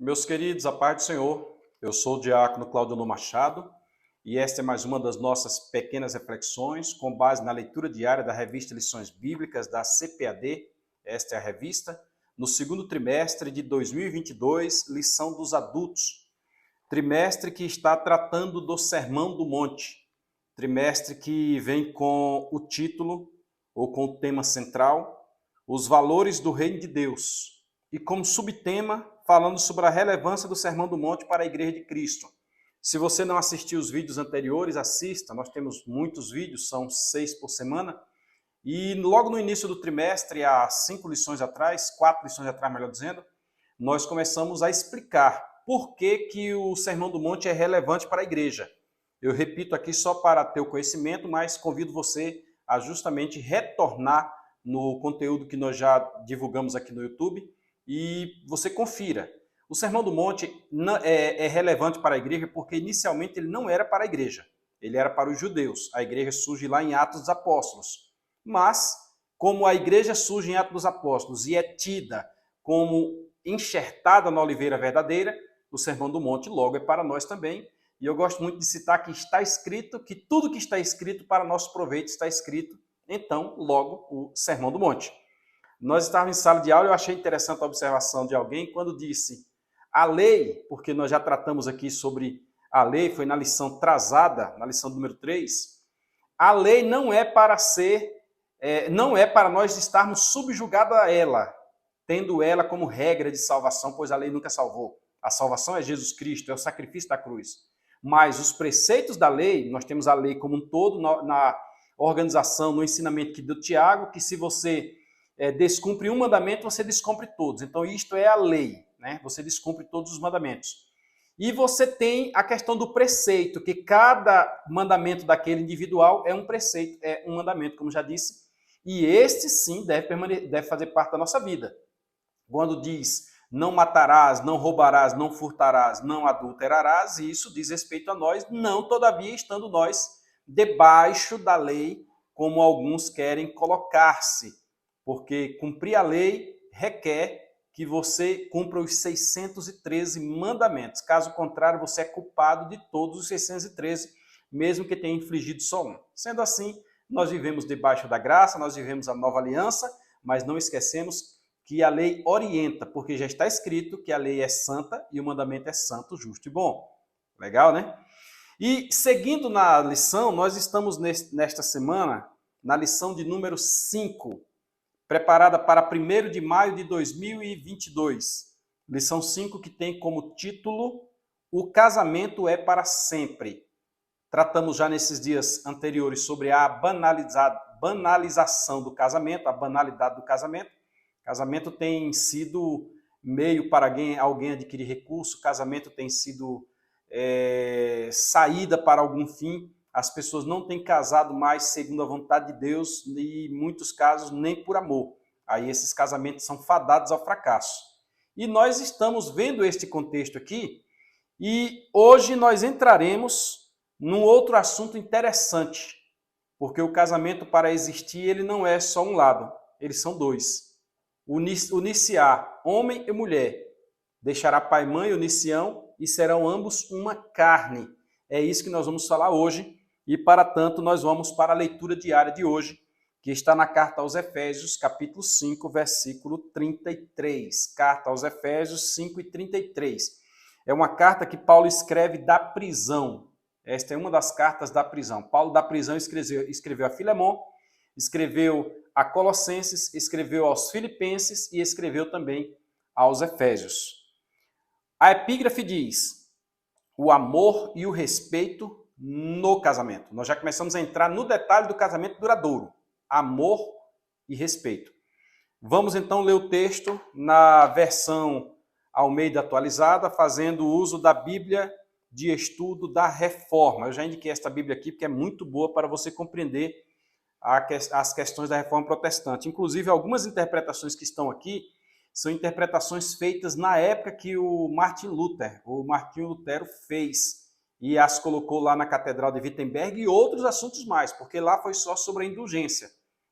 Meus queridos, a paz do Senhor, eu sou o diácono Claudio Machado e esta é mais uma das nossas pequenas reflexões com base na leitura diária da revista Lições Bíblicas da CPAD, esta é a revista, no segundo trimestre de 2022, lição dos adultos, trimestre que está tratando do Sermão do Monte, trimestre que vem com o título ou com o tema central, os valores do reino de Deus, e como subtema, falando sobre a relevância do Sermão do Monte para a Igreja de Cristo. Se você não assistiu os vídeos anteriores, assista. Nós temos muitos vídeos, são 6 por semana. E logo no início do trimestre, há 4 lições atrás, melhor dizendo, nós começamos a explicar por que o Sermão do Monte é relevante para a igreja. Eu repito aqui só para ter o conhecimento, mas convido você a justamente retornar no conteúdo que nós já divulgamos aqui no YouTube, e você confira. O Sermão do Monte é relevante para a igreja porque inicialmente ele não era para a igreja, ele era para os judeus. A igreja surge lá em Atos dos Apóstolos. Mas, como a igreja surge em Atos dos Apóstolos e é tida como enxertada na oliveira verdadeira, o Sermão do Monte logo é para nós também. E eu gosto muito de citar que está escrito, que tudo que está escrito para nosso proveito está escrito, então, logo, o Sermão do Monte. Nós estávamos em sala de aula e eu achei interessante a observação de alguém quando disse a lei, porque nós já tratamos aqui sobre a lei, foi na lição atrasada, na lição número 3, a lei não é para não é para nós estarmos subjugados a ela, tendo ela como regra de salvação, pois a lei nunca salvou. A salvação é Jesus Cristo, é o sacrifício da cruz. Mas os preceitos da lei, nós temos a lei como um todo na organização, no ensinamento que deu Tiago, que se você descumpre um mandamento, você descumpre todos. Então, isto é a lei, né? Você descumpre todos os mandamentos. E você tem a questão do preceito, que cada mandamento daquele individual é um preceito, é um mandamento, como já disse, e este sim deve fazer parte da nossa vida. Quando diz não matarás, não roubarás, não furtarás, não adulterarás, isso diz respeito a nós, não todavia estando nós debaixo da lei, como alguns querem colocar-se. Porque cumprir a lei requer que você cumpra os 613 mandamentos. Caso contrário, você é culpado de todos os 613, mesmo que tenha infligido só um. Sendo assim, nós vivemos debaixo da graça, nós vivemos a nova aliança, mas não esquecemos que a lei orienta, porque já está escrito que a lei é santa e o mandamento é santo, justo e bom. Legal, né? E seguindo na lição, nós estamos nesta semana na lição de número 5, preparada para 1º de maio de 2022. Lição 5, que tem como título O casamento é para sempre. Tratamos já nesses dias anteriores sobre a banalização do casamento, a banalidade do casamento. Casamento tem sido meio para alguém adquirir recurso, casamento tem sido saída para algum fim. As pessoas não têm casado mais segundo a vontade de Deus e, em muitos casos, nem por amor. Aí esses casamentos são fadados ao fracasso. E nós estamos vendo este contexto aqui e hoje nós entraremos num outro assunto interessante, porque o casamento, para existir, ele não é só um lado, eles são dois. Uniciar, homem e mulher, deixará pai e mãe, unicião, e serão ambos uma carne. É isso que nós vamos falar hoje. E, para tanto, nós vamos para a leitura diária de hoje, que está na Carta aos Efésios, capítulo 5, versículo 33. Carta aos Efésios 5 e 33. É uma carta que Paulo escreve da prisão. Esta é uma das cartas da prisão. Paulo, da prisão, escreveu a Filemon, escreveu a Colossenses, escreveu aos Filipenses e escreveu também aos Efésios. A epígrafe diz: o amor e o respeito no casamento. Nós já começamos a entrar no detalhe do casamento duradouro. Amor e respeito. Vamos então ler o texto na versão Almeida atualizada, fazendo uso da Bíblia de Estudo da Reforma. Eu já indiquei esta Bíblia aqui porque é muito boa para você compreender as questões da Reforma Protestante. Inclusive, algumas interpretações que estão aqui são interpretações feitas na época que o Martinho Lutero fez e as colocou lá na Catedral de Wittenberg e outros assuntos mais, porque lá foi só sobre a indulgência.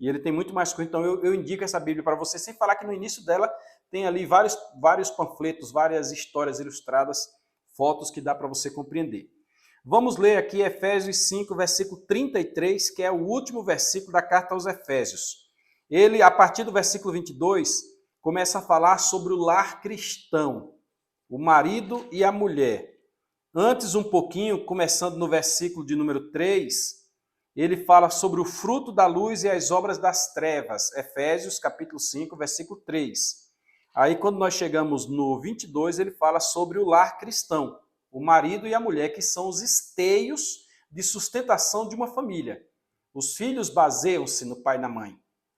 E ele tem muito mais coisa, então eu indico essa Bíblia para você, sem falar que no início dela tem ali vários panfletos, várias histórias ilustradas, fotos que dá para você compreender. Vamos ler aqui Efésios 5, versículo 33, que é o último versículo da carta aos Efésios. Ele, a partir do versículo 22, começa a falar sobre o lar cristão, o marido e a mulher. Antes, um pouquinho, começando no versículo de número 3, ele fala sobre o fruto da luz e as obras das trevas. Efésios, capítulo 5, versículo 3. Aí, quando nós chegamos no 22, ele fala sobre o lar cristão, o marido e a mulher, que são os esteios de sustentação de uma família. Os filhos baseiam-se no pai e na mãe.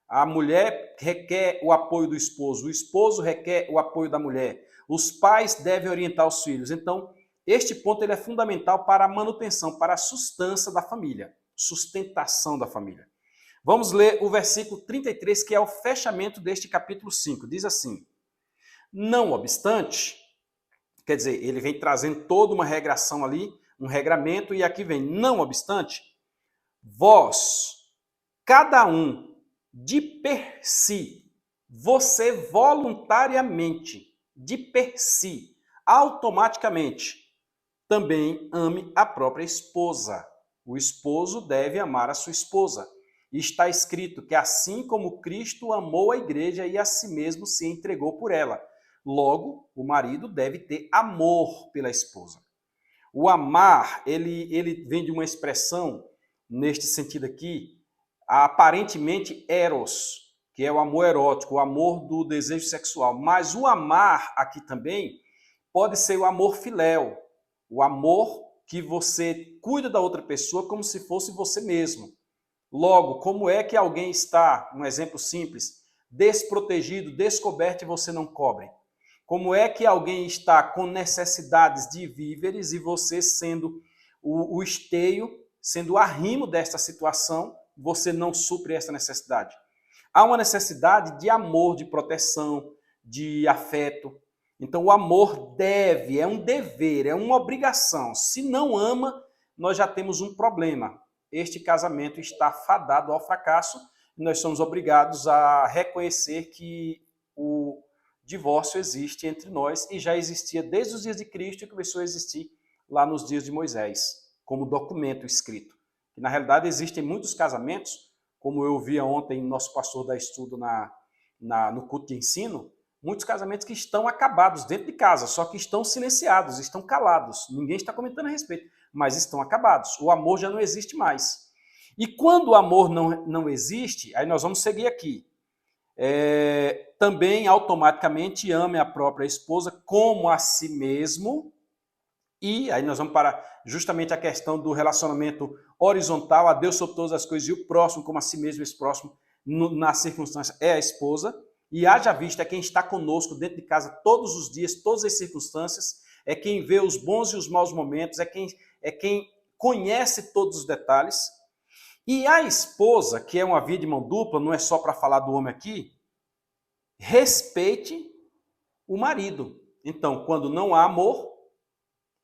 A mulher requer o apoio do esposo, o esposo requer o apoio da mulher. Os pais devem orientar os filhos. Então, este ponto ele é fundamental para a manutenção, para a sustância da família, sustentação da família. Vamos ler o versículo 33, que é o fechamento deste capítulo 5. Diz assim: não obstante, quer dizer, ele vem trazendo toda uma regração ali, um regramento, e aqui vem, não obstante, vós, cada um, de per si, você voluntariamente, de per si, automaticamente, também ame a própria esposa. O esposo deve amar a sua esposa. E está escrito que assim como Cristo amou a igreja e a si mesmo se entregou por ela. Logo, o marido deve ter amor pela esposa. O amar, ele vem de uma expressão, neste sentido aqui, aparentemente eros, que é o amor erótico, o amor do desejo sexual. Mas o amar aqui também pode ser o amor filéu, o amor que você cuida da outra pessoa como se fosse você mesmo. Logo, como é que alguém está, um exemplo simples, desprotegido, descoberto e você não cobre? Como é que alguém está com necessidades de víveres e você sendo o esteio, sendo o arrimo desta situação, você não supre essa necessidade? Há uma necessidade de amor, de proteção, de afeto. Então o amor deve, é um dever, é uma obrigação. Se não ama, nós já temos um problema. Este casamento está fadado ao fracasso e nós somos obrigados a reconhecer que o divórcio existe entre nós e já existia desde os dias de Cristo e começou a existir lá nos dias de Moisés, como documento escrito. E, na realidade, existem muitos casamentos, como eu via ontem nosso pastor da estudo no culto de ensino, muitos casamentos que estão acabados dentro de casa, só que estão silenciados, estão calados, ninguém está comentando a respeito, mas estão acabados. O amor já não existe mais. E quando o amor não existe, aí nós vamos seguir aqui. Também automaticamente ame a própria esposa como a si mesmo. E aí nós vamos para justamente a questão do relacionamento horizontal, a Deus sobre todas as coisas, e o próximo como a si mesmo, esse próximo, na circunstância, é a esposa. E haja vista é quem está conosco dentro de casa todos os dias, todas as circunstâncias, é quem vê os bons e os maus momentos, é quem conhece todos os detalhes. E a esposa, que é uma via de mão dupla, não é só para falar do homem aqui, respeite o marido. Então, quando não há amor,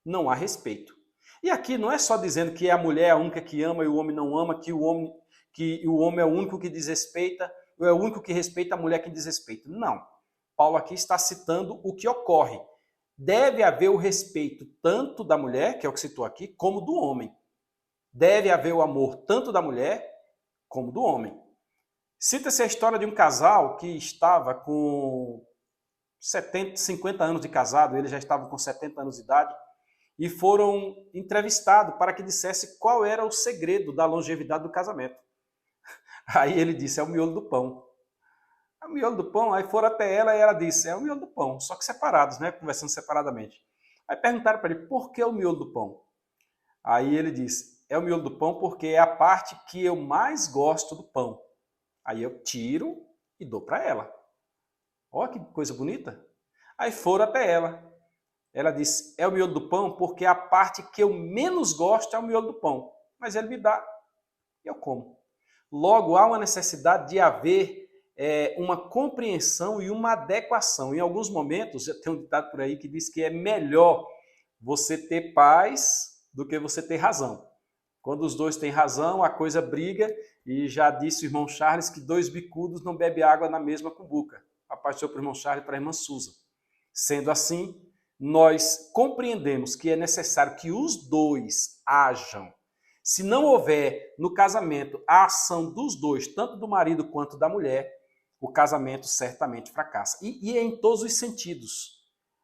não há respeito. E aqui não é só dizendo que a mulher é a única que ama e o homem não ama, que o homem é o único que desrespeita, ou é o único que respeita a mulher que desrespeita. Não. Paulo aqui está citando o que ocorre. Deve haver o respeito tanto da mulher, que é o que citou aqui, como do homem. Deve haver o amor tanto da mulher como do homem. Cita-se a história de um casal que estava com 50 anos de casado, eles já estavam com 70 anos de idade, e foram entrevistados para que dissesse qual era o segredo da longevidade do casamento. Aí ele disse, é o miolo do pão. É o miolo do pão, aí foram até ela e ela disse, é o miolo do pão, só que separados, né, conversando separadamente. Aí perguntaram para ele, por que o miolo do pão? Aí ele disse, é o miolo do pão porque é a parte que eu mais gosto do pão. Aí eu tiro e dou para ela. Olha que coisa bonita. Aí foram até ela. Ela disse, é o miolo do pão porque a parte que eu menos gosto é o miolo do pão. Mas ele me dá e eu como. Logo, há uma necessidade de haver uma compreensão e uma adequação. Em alguns momentos, já tem um ditado por aí que diz que é melhor você ter paz do que você ter razão. Quando os dois têm razão, a coisa briga, e já disse o irmão Charles que dois bicudos não bebem água na mesma cumbuca. A paz do Senhor para o irmão Charles e para a irmã Suza. Sendo assim, nós compreendemos que é necessário que os dois hajam. Se não houver no casamento a ação dos dois, tanto do marido quanto da mulher, o casamento certamente fracassa. E é em todos os sentidos.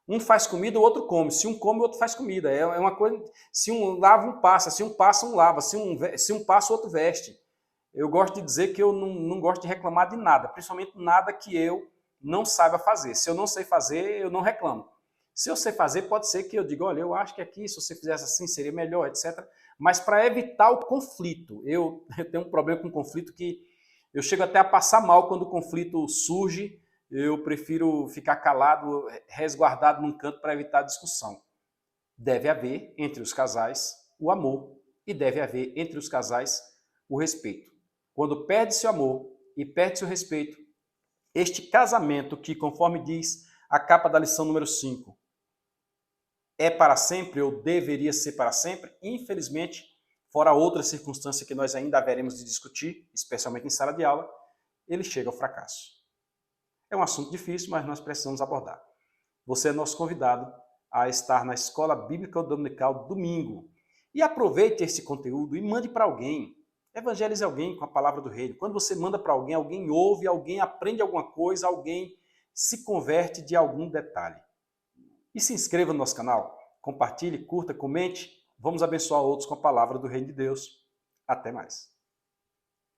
Um faz comida, o outro come. Se um come, o outro faz comida. É uma coisa. Se um lava, um passa. Se um passa, um lava. Se um passa, o outro veste. Eu gosto de dizer que eu não gosto de reclamar de nada, principalmente nada que eu não saiba fazer. Se eu não sei fazer, eu não reclamo. Se eu sei fazer, pode ser que eu diga, olha, eu acho que aqui, se você fizesse assim, seria melhor, etc. Mas para evitar o conflito, eu tenho um problema com conflito que eu chego até a passar mal quando o conflito surge. Eu prefiro ficar calado, resguardado num canto para evitar a discussão. Deve haver entre os casais o amor e deve haver entre os casais o respeito. Quando perde-se o amor e perde-se o respeito, este casamento que, conforme diz a capa da lição número 5, é para sempre ou deveria ser para sempre, infelizmente, fora outra circunstância que nós ainda haveremos de discutir, especialmente em sala de aula, ele chega ao fracasso. É um assunto difícil, mas nós precisamos abordar. Você é nosso convidado a estar na Escola Bíblica Dominical domingo. E aproveite esse conteúdo e mande para alguém. Evangelize alguém com a palavra do reino. Quando você manda para alguém, alguém ouve, alguém aprende alguma coisa, alguém se converte de algum detalhe. E se inscreva no nosso canal, compartilhe, curta, comente. Vamos abençoar outros com a palavra do reino de Deus. Até mais.